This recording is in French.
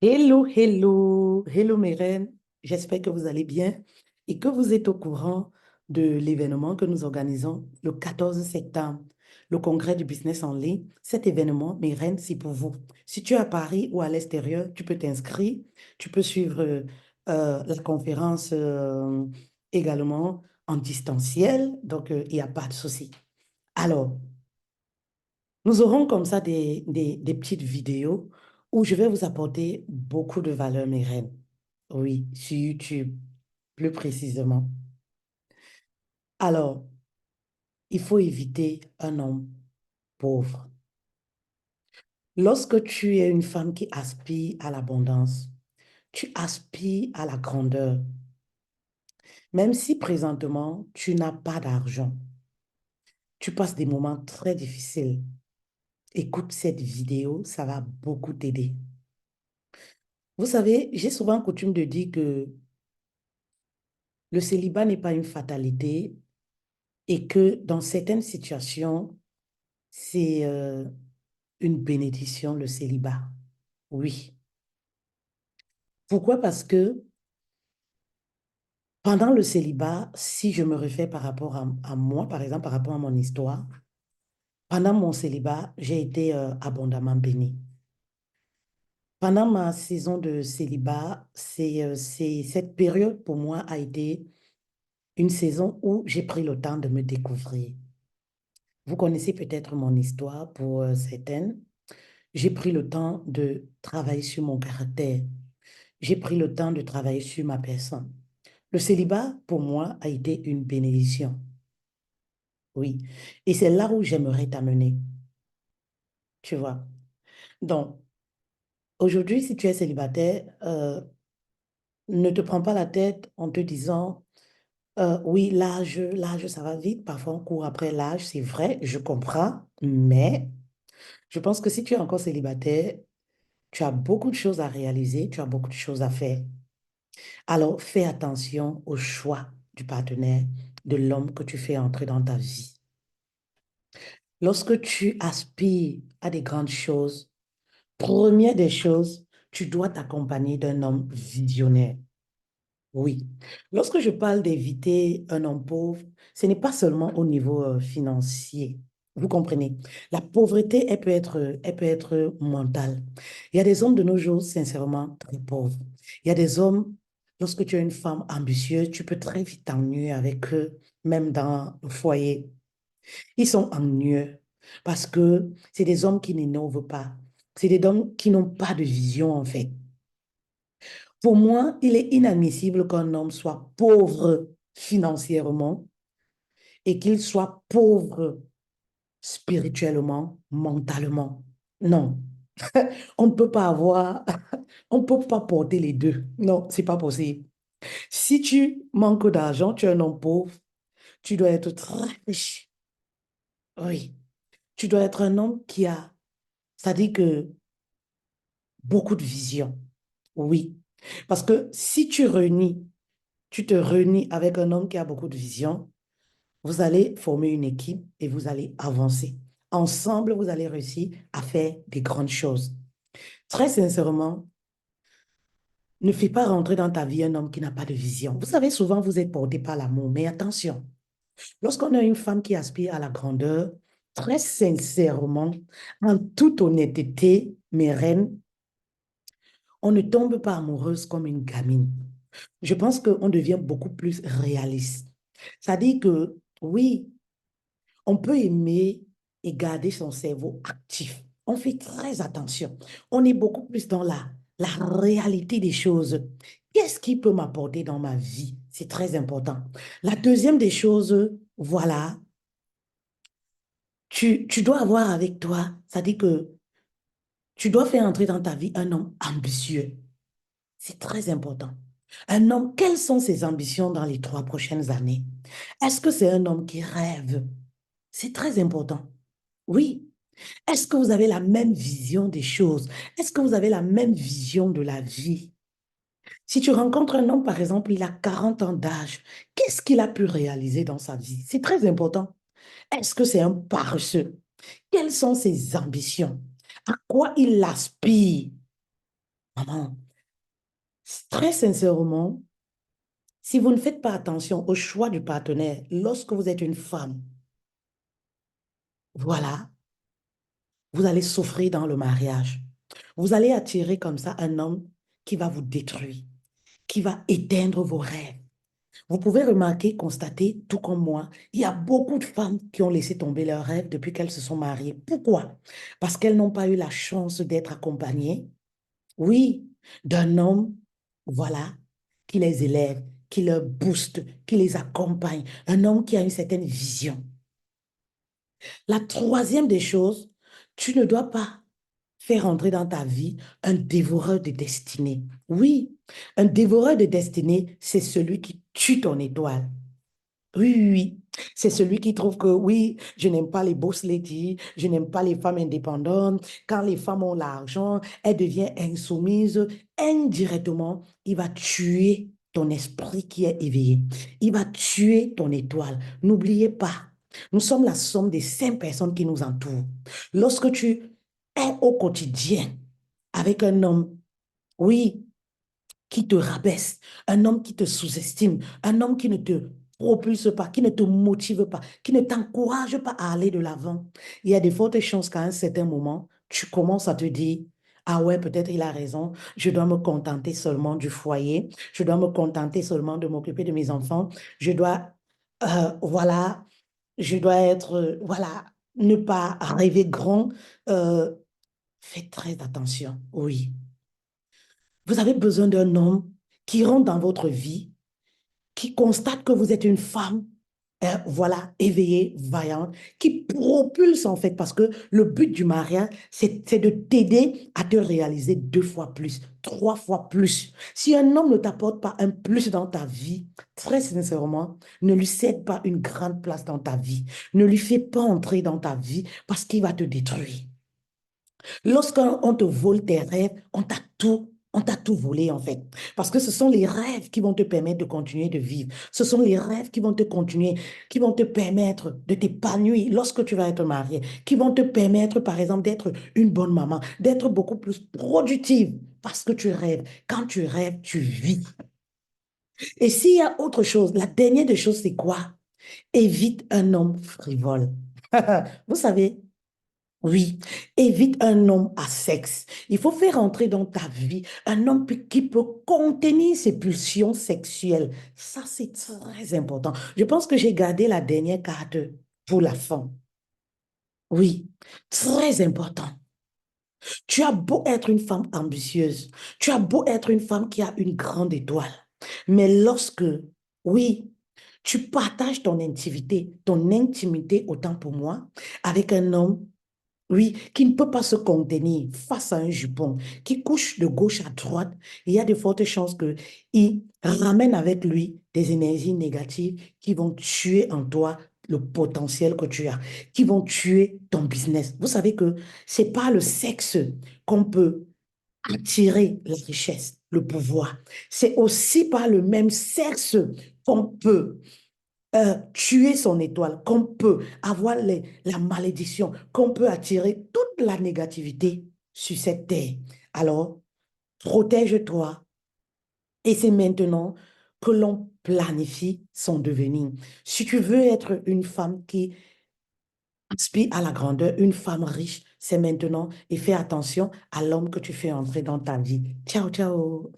Hello, hello, hello mes reines. J'espère que vous allez bien et que vous êtes au courant de l'événement que nous organisons le 14 septembre, le congrès du business en ligne. Cet événement, mes reines, c'est pour vous. Si tu es à Paris ou à l'extérieur, tu peux t'inscrire, tu peux suivre la conférence également en distanciel, donc il n'y a pas de souci. Alors, nous aurons comme ça des petites vidéos où je vais vous apporter beaucoup de valeur, mes reines. Oui, sur YouTube, plus précisément. Alors, il faut éviter un homme pauvre. Lorsque tu es une femme qui aspire à l'abondance, tu aspires à la grandeur, même si présentement tu n'as pas d'argent, tu passes des moments très difficiles. Écoute cette vidéo, ça va beaucoup t'aider. Vous savez, j'ai souvent coutume de dire que le célibat n'est pas une fatalité et que dans certaines situations, c'est une bénédiction, le célibat. Oui. Pourquoi? Parce que pendant le célibat, si je me réfère par rapport à moi, par exemple, par rapport à mon histoire, pendant mon célibat, j'ai été abondamment bénie. Pendant ma saison de célibat, cette période pour moi a été une saison où j'ai pris le temps de me découvrir. Vous connaissez peut-être mon histoire pour certaines. J'ai pris le temps de travailler sur mon caractère. J'ai pris le temps de travailler sur ma personne. Le célibat, pour moi, a été une bénédiction. Oui. Et c'est là où j'aimerais t'amener. Tu vois. Donc, aujourd'hui, si tu es célibataire, ne te prends pas la tête en te disant, oui, l'âge, ça va vite. Parfois, on court après l'âge, c'est vrai, je comprends. Mais je pense que si tu es encore célibataire, tu as beaucoup de choses à réaliser, tu as beaucoup de choses à faire. Alors, fais attention au choix du partenaire, de l'homme que tu fais entrer dans ta vie. Lorsque tu aspires à des grandes choses, première des choses, tu dois t'accompagner d'un homme visionnaire. Oui. Lorsque je parle d'éviter un homme pauvre, ce n'est pas seulement au niveau financier. Vous comprenez? La pauvreté, elle peut être mentale. Il y a des hommes de nos jours, sincèrement, très pauvres. Il y a des hommes, lorsque tu es une femme ambitieuse, tu peux très vite t'ennuyer avec eux, même dans le foyer. Ils sont ennuyeux parce que c'est des hommes qui n'innovent pas. C'est des hommes qui n'ont pas de vision, en fait. Pour moi, il est inadmissible qu'un homme soit pauvre financièrement et qu'il soit pauvre spirituellement, mentalement. Non, on ne peut pas avoir, on ne peut pas porter les deux. Non, c'est pas possible. Si tu manques d'argent, tu es un homme pauvre, tu dois être très riche. Oui, tu dois être un homme qui a, c'est-à-dire que beaucoup de vision. Oui, parce que si tu te réunis avec un homme qui a beaucoup de vision, vous allez former une équipe et vous allez avancer. Ensemble, vous allez réussir à faire des grandes choses. Très sincèrement, ne fais pas rentrer dans ta vie un homme qui n'a pas de vision. Vous savez, souvent, vous êtes porté par l'amour, mais attention, lorsqu'on a une femme qui aspire à la grandeur, très sincèrement, en toute honnêteté, mes reines, on ne tombe pas amoureuse comme une gamine. Je pense qu'on devient beaucoup plus réaliste. C'est-à-dire que, oui, on peut aimer et garder son cerveau actif. On fait très attention. On est beaucoup plus dans la réalité des choses. Qu'est-ce qui peut m'apporter dans ma vie? C'est très important. La deuxième des choses, voilà, tu dois avoir avec toi, c'est-à-dire que tu dois faire entrer dans ta vie un homme ambitieux. C'est très important. Un homme, quelles sont ses ambitions dans les 3 prochaines années? Est-ce que c'est un homme qui rêve? C'est très important. Oui. Est-ce que vous avez la même vision des choses? Est-ce que vous avez la même vision de la vie? Si tu rencontres un homme, par exemple, il a 40 ans d'âge, qu'est-ce qu'il a pu réaliser dans sa vie? C'est très important. Est-ce que c'est un paresseux? Quelles sont ses ambitions? À quoi il aspire? Maman, très sincèrement, si vous ne faites pas attention au choix du partenaire lorsque vous êtes une femme, voilà, vous allez souffrir dans le mariage. Vous allez attirer comme ça un homme qui va vous détruire, qui va éteindre vos rêves. Vous pouvez remarquer, constater, tout comme moi, il y a beaucoup de femmes qui ont laissé tomber leurs rêves depuis qu'elles se sont mariées. Pourquoi? Parce qu'elles n'ont pas eu la chance d'être accompagnées, oui, d'un homme, voilà, qui les élève, qui leur booste, qui les accompagne, un homme qui a une certaine vision. La troisième des choses, tu ne dois pas faire entrer dans ta vie un dévoreur de destinée. Oui, un dévoreur de destinée, c'est celui qui tue ton étoile. Oui, oui, oui. C'est celui qui trouve que oui, je n'aime pas les boss ladies, je n'aime pas les femmes indépendantes. Quand les femmes ont l'argent, elles deviennent insoumises. Indirectement, il va tuer ton esprit qui est éveillé. Il va tuer ton étoile. N'oubliez pas, nous sommes la somme des 5 personnes qui nous entourent. Lorsque tu es au quotidien avec un homme, oui, qui te rabaisse, un homme qui te sous-estime, un homme qui ne te propulse pas, qui ne te motive pas, qui ne t'encourage pas à aller de l'avant, il y a de fortes chances qu'à un certain moment, tu commences à te dire, ah ouais, peut-être il a raison, je dois me contenter seulement du foyer, je dois me contenter seulement de m'occuper de mes enfants, je dois, voilà, je dois être, voilà, ne pas rêver grand. Euh, Faites très attention, oui. Vous avez besoin d'un homme qui rentre dans votre vie, qui constate que vous êtes une femme, voilà, éveillée, vaillante, qui propulse en fait, parce que le but du mariage, c'est de t'aider à te réaliser 2 fois plus, 3 fois plus. Si un homme ne t'apporte pas un plus dans ta vie, très sincèrement, ne lui cède pas une grande place dans ta vie. Ne lui fais pas entrer dans ta vie parce qu'il va te détruire. Lorsqu'on te vole tes rêves, on t'a tout volé en fait. Parce que ce sont les rêves qui vont te permettre de continuer de vivre. Ce sont les rêves qui vont te continuer, qui vont te permettre de t'épanouir lorsque tu vas être marié, qui vont te permettre, par exemple, d'être une bonne maman, d'être beaucoup plus productive parce que tu rêves. Quand tu rêves, tu vis. Et s'il y a autre chose, la dernière des choses, c'est quoi? Évite un homme frivole. Vous savez, oui, évite un homme à sexe. Il faut faire entrer dans ta vie un homme qui peut contenir ses pulsions sexuelles. Ça, c'est très important. Je pense que j'ai gardé la dernière carte pour la fin. Oui, très important. Tu as beau être une femme ambitieuse, tu as beau être une femme qui a une grande étoile, mais lorsque, oui, tu partages ton intimité autant pour moi, avec un homme, oui, qui ne peut pas se contenir face à un jupon, qui couche de gauche à droite, il y a de fortes chances qu'il ramène avec lui des énergies négatives qui vont tuer en toi le potentiel que tu as, qui vont tuer ton business. Vous savez que c'est pas le sexe qu'on peut attirer la richesse, le pouvoir. C'est aussi par le même sexe qu'on peut tuer son étoile, qu'on peut avoir la malédiction, qu'on peut attirer toute la négativité sur cette terre. Alors, protège-toi et c'est maintenant que l'on planifie son devenir. Si tu veux être une femme qui aspire à la grandeur, une femme riche, c'est maintenant et fais attention à l'homme que tu fais entrer dans ta vie. Ciao, ciao.